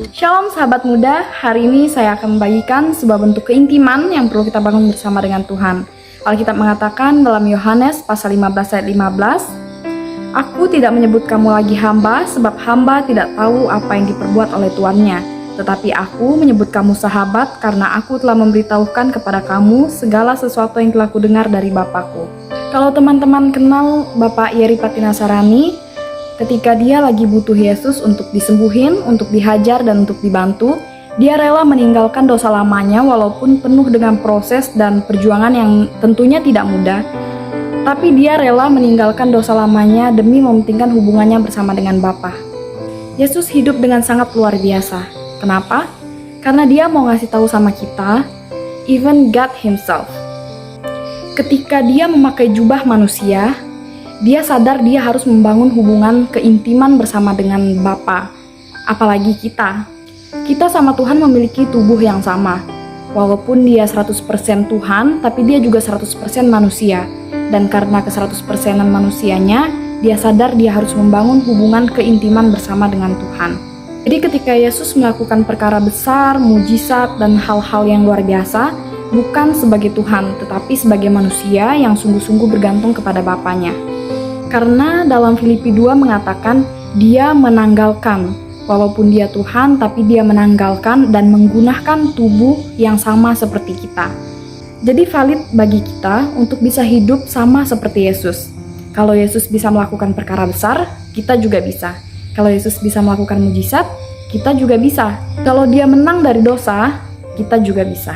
Shalom sahabat muda, hari ini saya akan membagikan sebuah bentuk keintiman yang perlu kita bangun bersama dengan Tuhan. Alkitab mengatakan dalam Yohanes pasal 15 ayat 15, "Aku tidak menyebut kamu lagi hamba, sebab hamba tidak tahu apa yang diperbuat oleh tuannya. Tetapi aku menyebut kamu sahabat, karena aku telah memberitahukan kepada kamu segala sesuatu yang telah kudengar dari Bapakku." Kalau teman-teman kenal Bapak Yeripati Nasarani, ketika dia lagi butuh Yesus untuk disembuhin, untuk dihajar, dan untuk dibantu, dia rela meninggalkan dosa lamanya walaupun penuh dengan proses dan perjuangan yang tentunya tidak mudah. Tapi dia rela meninggalkan dosa lamanya demi mementingkan hubungannya bersama dengan Bapa. Yesus hidup dengan sangat luar biasa. Kenapa? Karena dia mau ngasih tahu sama kita, even God himself. Ketika dia memakai jubah manusia, dia sadar dia harus membangun hubungan keintiman bersama dengan Bapa. Apalagi kita sama Tuhan memiliki tubuh yang sama. Walaupun dia 100% Tuhan, tapi dia juga 100% manusia. Dan karena ke-100%an manusianya, dia sadar dia harus membangun hubungan keintiman bersama dengan Tuhan. Jadi ketika Yesus melakukan perkara besar, mujizat, dan hal-hal yang luar biasa, bukan sebagai Tuhan, tetapi sebagai manusia yang sungguh-sungguh bergantung kepada Bapanya. Karena dalam Filipi 2 mengatakan dia menanggalkan, walaupun dia Tuhan tapi dia menanggalkan dan menggunakan tubuh yang sama seperti kita. Jadi valid bagi kita untuk bisa hidup sama seperti Yesus. Kalau Yesus bisa melakukan perkara besar, kita juga bisa. Kalau Yesus bisa melakukan mujizat, kita juga bisa. Kalau dia menang dari dosa, kita juga bisa.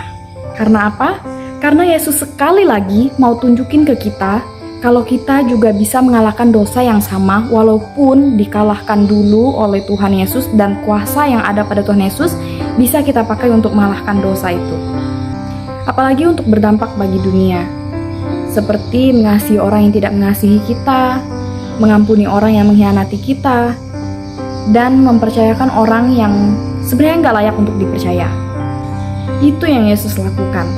Karena apa? Karena Yesus sekali lagi mau tunjukin ke kita kalau kita juga bisa mengalahkan dosa yang sama walaupun dikalahkan dulu oleh Tuhan Yesus, dan kuasa yang ada pada Tuhan Yesus bisa kita pakai untuk mengalahkan dosa itu. Apalagi untuk berdampak bagi dunia. Seperti mengasihi orang yang tidak mengasihi kita, mengampuni orang yang mengkhianati kita, dan mempercayakan orang yang sebenarnya nggak layak untuk dipercaya. Itu yang Yesus lakukan.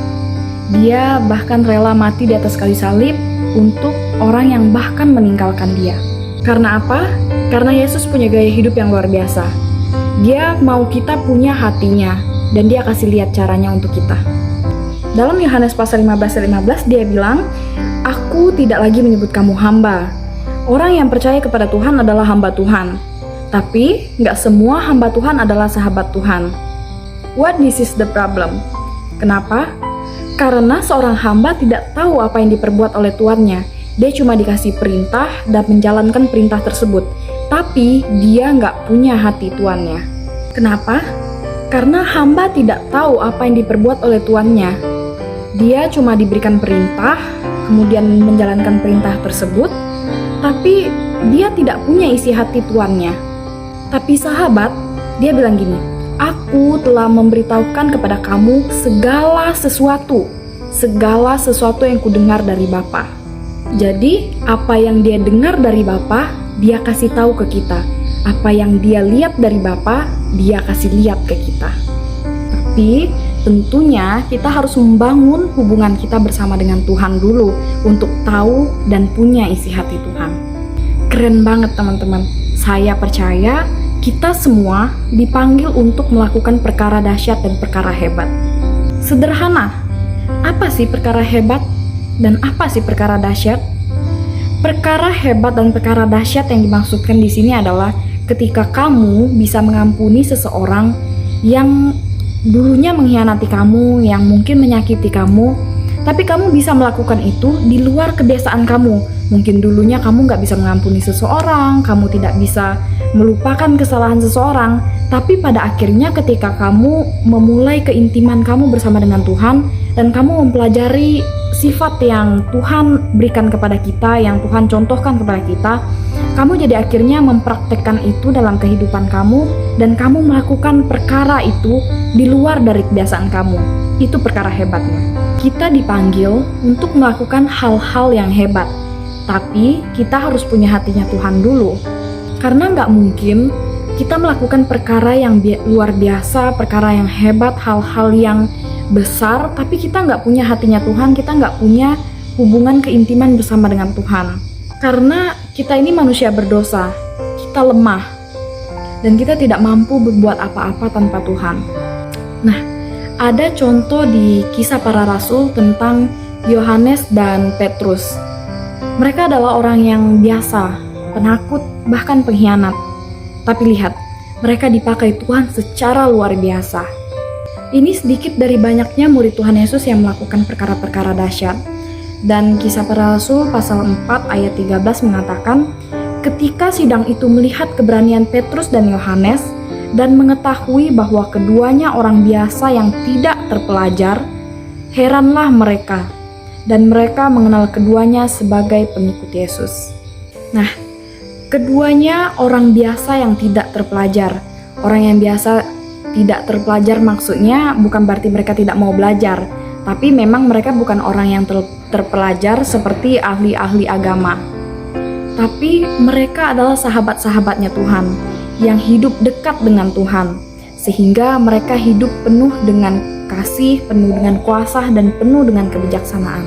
Dia bahkan rela mati di atas kayu salib untuk orang yang bahkan meninggalkan dia. Karena apa? Karena Yesus punya gaya hidup yang luar biasa. Dia mau kita punya hatinya, dan dia kasih lihat caranya untuk kita. Dalam Yohanes pasal 15 ayat 15 dia bilang, "Aku tidak lagi menyebut kamu hamba." Orang yang percaya kepada Tuhan adalah hamba Tuhan. Tapi nggak semua hamba Tuhan adalah sahabat Tuhan. What this is the problem? Kenapa? Karena seorang hamba tidak tahu apa yang diperbuat oleh tuannya. Dia cuma dikasih perintah dan menjalankan perintah tersebut. Tapi dia nggak punya hati tuannya. Kenapa? Karena hamba tidak tahu apa yang diperbuat oleh tuannya. Dia cuma diberikan perintah, kemudian menjalankan perintah tersebut, tapi dia tidak punya isi hati tuannya. Tapi sahabat, dia bilang gini, "Aku telah memberitahukan kepada kamu segala sesuatu yang kudengar dari Bapa." Jadi, apa yang dia dengar dari Bapa, dia kasih tahu ke kita. Apa yang dia lihat dari Bapa, dia kasih lihat ke kita. Tapi, tentunya kita harus membangun hubungan kita bersama dengan Tuhan dulu untuk tahu dan punya isi hati Tuhan. Keren banget teman-teman. Saya percaya kita semua dipanggil untuk melakukan perkara dahsyat dan perkara hebat. Sederhana, apa sih perkara hebat dan apa sih perkara dahsyat? Perkara hebat dan perkara dahsyat yang dimaksudkan di sini adalah ketika kamu bisa mengampuni seseorang yang dulunya mengkhianati kamu, yang mungkin menyakiti kamu, tapi kamu bisa melakukan itu di luar kebiasaan kamu. Mungkin dulunya kamu nggak bisa mengampuni seseorang, kamu tidak bisa melupakan kesalahan seseorang, tapi pada akhirnya ketika kamu memulai keintiman kamu bersama dengan Tuhan, dan kamu mempelajari sifat yang Tuhan berikan kepada kita, yang Tuhan contohkan kepada kita, kamu jadi akhirnya mempraktekkan itu dalam kehidupan kamu, dan kamu melakukan perkara itu di luar dari kebiasaan kamu. Itu perkara hebatnya. Kita dipanggil untuk melakukan hal-hal yang hebat, tapi kita harus punya hatinya Tuhan dulu. Karena nggak mungkin kita melakukan perkara yang luar biasa, perkara yang hebat, hal-hal yang besar, tapi kita nggak punya hatinya Tuhan, kita nggak punya hubungan keintiman bersama dengan Tuhan. Karena kita ini manusia berdosa, kita lemah, dan kita tidak mampu berbuat apa-apa tanpa Tuhan. Nah, ada contoh di Kisah Para Rasul tentang Yohanes dan Petrus. Mereka adalah orang yang biasa, penakut, bahkan pengkhianat. Tapi lihat, mereka dipakai Tuhan secara luar biasa. Ini sedikit dari banyaknya murid Tuhan Yesus yang melakukan perkara-perkara dahsyat. Dan Kisah Para Rasul pasal 4 ayat 13 mengatakan, ketika sidang itu melihat keberanian Petrus dan Yohanes dan mengetahui bahwa keduanya orang biasa yang tidak terpelajar, heranlah mereka, dan mereka mengenal keduanya sebagai pengikut Yesus. Nah, keduanya orang biasa yang tidak terpelajar. Orang yang biasa tidak terpelajar maksudnya bukan berarti mereka tidak mau belajar, tapi memang mereka bukan orang yang terpelajar seperti ahli-ahli agama. Tapi mereka adalah sahabat-sahabatnya Tuhan yang hidup dekat dengan Tuhan, sehingga mereka hidup penuh dengan kasih, penuh dengan kuasa, dan penuh dengan kebijaksanaan.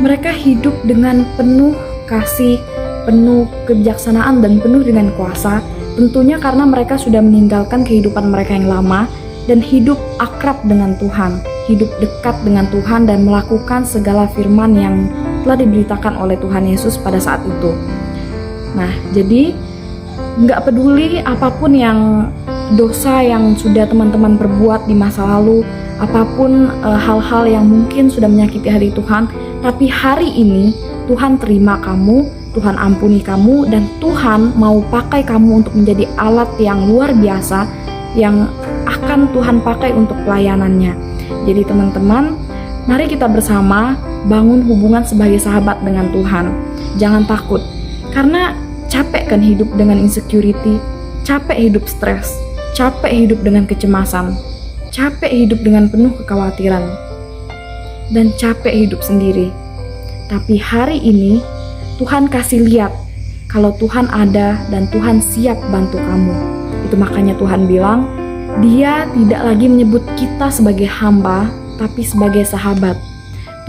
Mereka hidup dengan penuh kasih, penuh kebijaksanaan, dan penuh dengan kuasa, tentunya karena mereka sudah meninggalkan kehidupan mereka yang lama dan hidup akrab dengan Tuhan, hidup dekat dengan Tuhan, dan melakukan segala firman yang telah diberitakan oleh Tuhan Yesus pada saat itu. Nah, jadi nggak peduli apapun yang dosa yang sudah teman-teman perbuat di masa lalu, apapun hal-hal yang mungkin sudah menyakiti hati Tuhan, tapi hari ini Tuhan terima kamu, Tuhan ampuni kamu, dan Tuhan mau pakai kamu untuk menjadi alat yang luar biasa yang akan Tuhan pakai untuk pelayanannya. Jadi teman-teman, mari kita bersama bangun hubungan sebagai sahabat dengan Tuhan. Jangan takut, karena capek kan hidup dengan insecurity, capek hidup stres, capek hidup dengan kecemasan, capek hidup dengan penuh kekhawatiran, dan capek hidup sendiri. Tapi hari ini Tuhan kasih lihat kalau Tuhan ada dan Tuhan siap bantu kamu. Itu makanya Tuhan bilang, Dia tidak lagi menyebut kita sebagai hamba, tapi sebagai sahabat.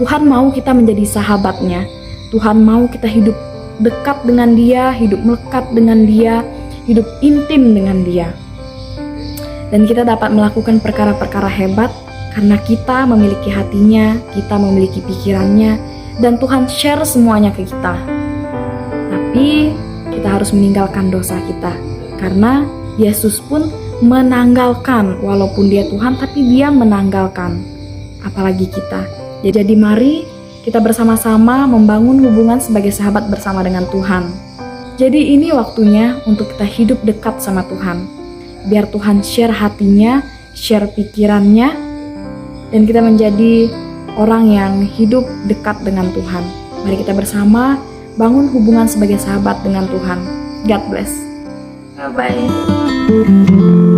Tuhan mau kita menjadi sahabatnya. Tuhan mau kita hidup dekat dengan Dia, hidup melekat dengan Dia, hidup intim dengan Dia. Dan kita dapat melakukan perkara-perkara hebat karena kita memiliki hatinya, kita memiliki pikirannya, dan Tuhan share semuanya ke kita. Tapi kita harus meninggalkan dosa kita, karena Yesus pun menanggalkan, walaupun Dia Tuhan, tapi Dia menanggalkan, apalagi kita. Jadi mari kita bersama-sama membangun hubungan sebagai sahabat bersama dengan Tuhan. Jadi ini waktunya untuk kita hidup dekat sama Tuhan, biar Tuhan share hatinya, share pikirannya, dan kita menjadi orang yang hidup dekat dengan Tuhan. Mari kita bersama bangun hubungan sebagai sahabat dengan Tuhan. God bless. Bye-bye.